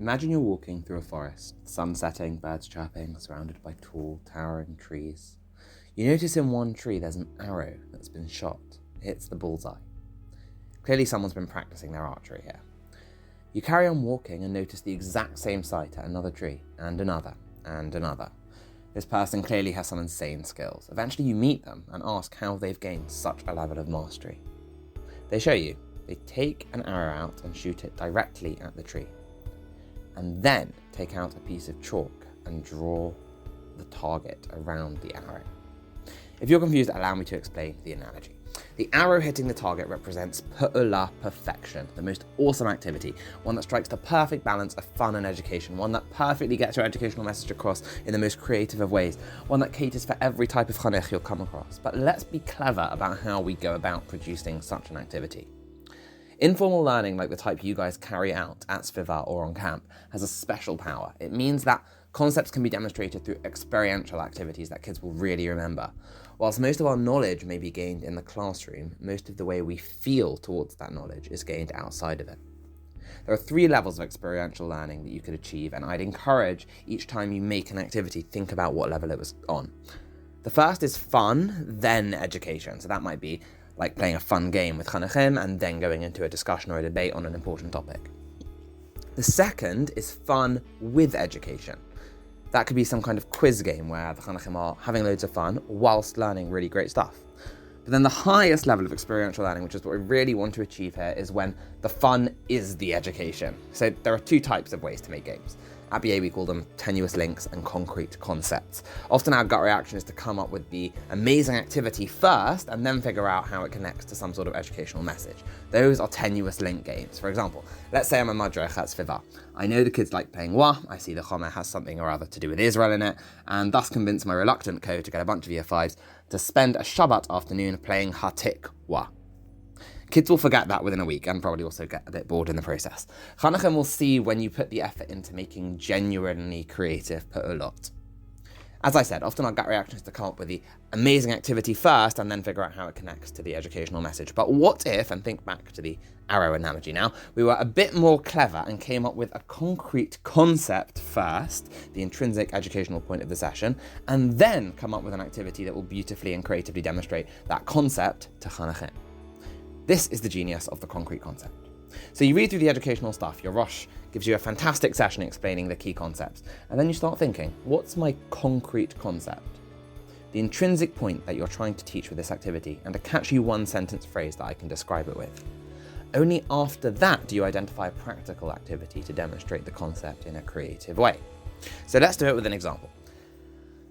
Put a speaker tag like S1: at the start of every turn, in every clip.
S1: Imagine you're walking through a forest, sun setting, birds chirping, surrounded by tall, towering trees. You notice in one tree there's an arrow that's been shot. It hits the bullseye. Clearly someone's been practicing their archery here. You carry on walking and notice the exact same sight at another tree, and another, and another. This person clearly has some insane skills. Eventually you meet them and ask how they've gained such a level of mastery. They show you. They take an arrow out and shoot it directly at the tree, and then take out a piece of chalk and draw the target around the arrow. If you're confused, allow me to explain the analogy. The arrow hitting the target represents Pa'ula, perfection, the most awesome activity, one that strikes the perfect balance of fun and education, one that perfectly gets your educational message across in the most creative of ways, one that caters for every type of chinuch you'll come across. But let's be clever about how we go about producing such an activity. Informal learning, like the type you guys carry out at Sviva or on camp, has a special power. It means that concepts can be demonstrated through experiential activities that kids will really remember. Whilst most of our knowledge may be gained in the classroom, most of the way we feel towards that knowledge is gained outside of it. There are 3 levels of experiential learning that you could achieve, and I'd encourage each time you make an activity, think about what level it was on. The first is fun, then education. So that might be like playing a fun game with chinuchim and then going into a discussion or a debate on an important topic. The second is fun with education. That could be some kind of quiz game where the chinuchim are having loads of fun whilst learning really great stuff. But then the highest level of experiential learning, which is what we really want to achieve here, is when the fun is the education. So there are 2 types of ways to make games. At BA we call them tenuous links and concrete concepts. Often our gut reaction is to come up with the amazing activity first and then figure out how it connects to some sort of educational message. Those are tenuous link games. For example, let's say I'm a madrech at Sviva. I know the kids like playing Wa, I see the Chomer has something or other to do with Israel in it, and thus convince my reluctant co to get a bunch of year 5s to spend a Shabbat afternoon playing Hatik Wa. Kids will forget that within a week and probably also get a bit bored in the process. Chinuchim will see when you put the effort into making genuinely creative pa'ulot. As I said, often our gut reaction is to come up with the amazing activity first and then figure out how it connects to the educational message. But what if, and think back to the arrow analogy now, we were a bit more clever and came up with a concrete concept first, the intrinsic educational point of the session, and then come up with an activity that will beautifully and creatively demonstrate that concept to chinuchim. This is the genius of the concrete concept. So you read through the educational stuff, your Rosh gives you a fantastic session explaining the key concepts, and then you start thinking, what's my concrete concept? The intrinsic point that you're trying to teach with this activity, and a catchy 1-sentence phrase that I can describe it with. Only after that do you identify a practical activity to demonstrate the concept in a creative way. So let's do it with an example.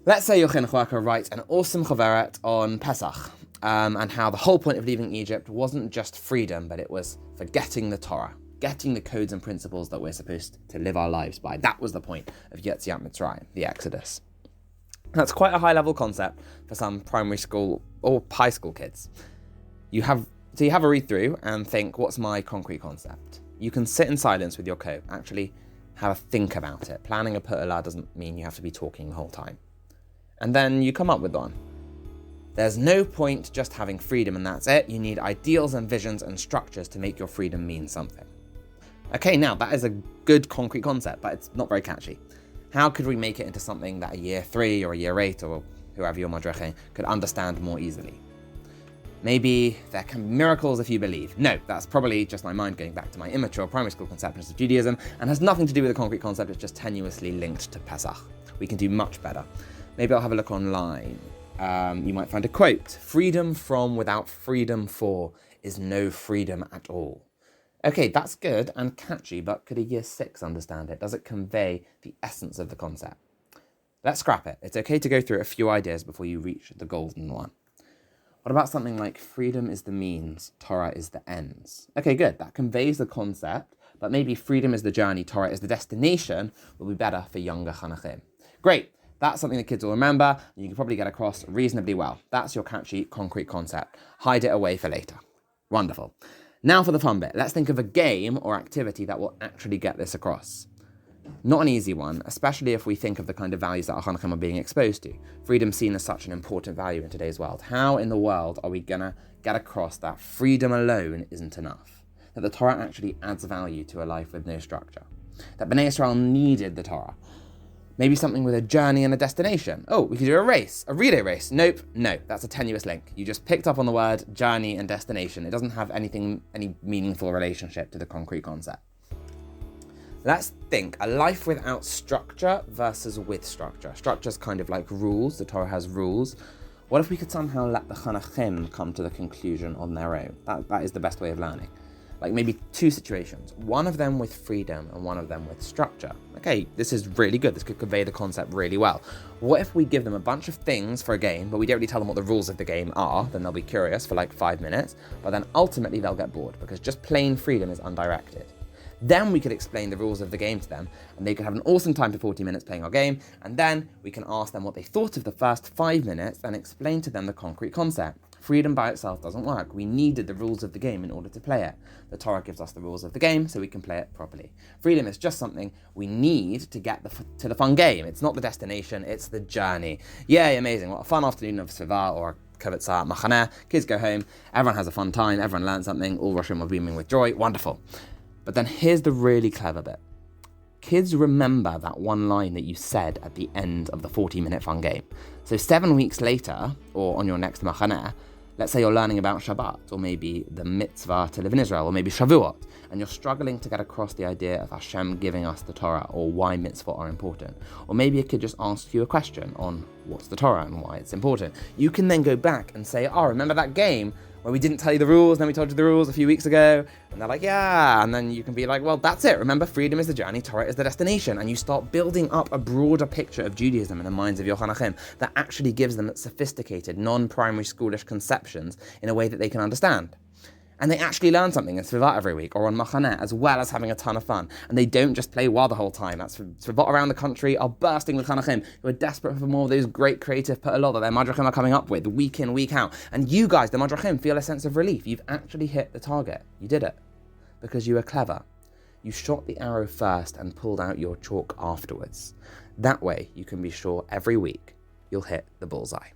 S1: Let's say your chinuch worker writes an awesome Choveret on Pesach, and how the whole point of leaving Egypt wasn't just freedom, but it was for getting the Torah, getting the codes and principles that we're supposed to live our lives by. That was the point of Yetziat Mitzrayim, the Exodus. That's quite a high-level concept for some primary school or high school kids. You have a read-through and think, what's my concrete concept? You can sit in silence with your co, actually have a think about it. Planning a pa'ula doesn't mean you have to be talking the whole time. And then you come up with one. There's no point just having freedom and that's it. You need ideals and visions and structures to make your freedom mean something. Okay, now that is a good concrete concept, but it's not very catchy. How could we make it into something that a year 3 or a year 8 or whoever you're madreching could understand more easily? Maybe there can be miracles if you believe. No, that's probably just my mind going back to my immature primary school conceptions of Judaism and has nothing to do with the concrete concept, it's just tenuously linked to Pesach. We can do much better. Maybe I'll have a look online. You might find a quote, freedom from without freedom for is no freedom at all. Okay, that's good and catchy, but could a year 6 understand it? Does it convey the essence of the concept? Let's scrap it. It's okay to go through a few ideas before you reach the golden one. What about something like freedom is the means, Torah is the ends? Okay, good. That conveys the concept, but maybe freedom is the journey, Torah is the destination will be better for younger chinuchim. Great. That's something the kids will remember, and you can probably get across reasonably well. That's your catchy, concrete concept. Hide it away for later. Wonderful. Now for the fun bit. Let's think of a game or activity that will actually get this across. Not an easy one, especially if we think of the kind of values that our chinuchim are being exposed to. Freedom seen as such an important value in today's world. How in the world are we gonna get across that freedom alone isn't enough? That the Torah actually adds value to a life with no structure? that Bnei Israel needed the Torah. Maybe something with a journey and a destination. Oh, we could do a race, a relay race. Nope, no, that's a tenuous link. You just picked up on the word journey and destination. It doesn't have any meaningful relationship to the concrete concept. Let's think a life without structure versus with structure. Structure's kind of like rules. The Torah has rules. What if we could somehow let the chinuchim come to the conclusion on their own? That is the best way of learning. Like maybe two situations, one of them with freedom and one of them with structure. Okay, this is really good. This could convey the concept really well. What if we give them a bunch of things for a game, but we don't really tell them what the rules of the game are? Then they'll be curious for like 5 minutes, but then ultimately they'll get bored because just plain freedom is undirected. Then we could explain the rules of the game to them, and they could have an awesome time for 40 minutes playing our game, and then we can ask them what they thought of the first 5 minutes and explain to them the concrete concept. Freedom by itself doesn't work. We needed the rules of the game in order to play it. The Torah gives us the rules of the game so we can play it properly. Freedom is just something we need to get to the fun game. It's not the destination, it's the journey. Yay, amazing. What a fun afternoon of Sviva or Choveret Machane. Kids go home, everyone has a fun time, everyone learns something, all Russian are beaming with joy. Wonderful. But then here's the really clever bit. Kids remember that one line that you said at the end of the 40-minute fun game. So 7 weeks later, or on your next Machane, let's say you're learning about Shabbat, or maybe the mitzvah to live in Israel, or maybe Shavuot, and you're struggling to get across the idea of Hashem giving us the Torah, or why mitzvot are important. Or maybe it could just ask you a question on what's the Torah and why it's important. You can then go back and say, oh, remember that game where we didn't tell you the rules, and then we told you the rules a few weeks ago? And they're like, yeah. And then you can be like, well, that's it. Remember, freedom is the journey, Torah is the destination. And you start building up a broader picture of Judaism in the minds of your chinuchim that actually gives them sophisticated, non-primary schoolish conceptions in a way that they can understand. And they actually learn something in Svivot every week or on Machane, as well as having a ton of fun. And they don't just play wild the whole time. That's Svivot around the country are bursting with chinuchim who are desperate for more of those great creative pa'alot that their madrachim are coming up with week in, week out. And you guys, the madrachim, feel a sense of relief. You've actually hit the target. You did it. Because you were clever. You shot the arrow first and pulled out your chalk afterwards. That way, you can be sure every week you'll hit the bullseye.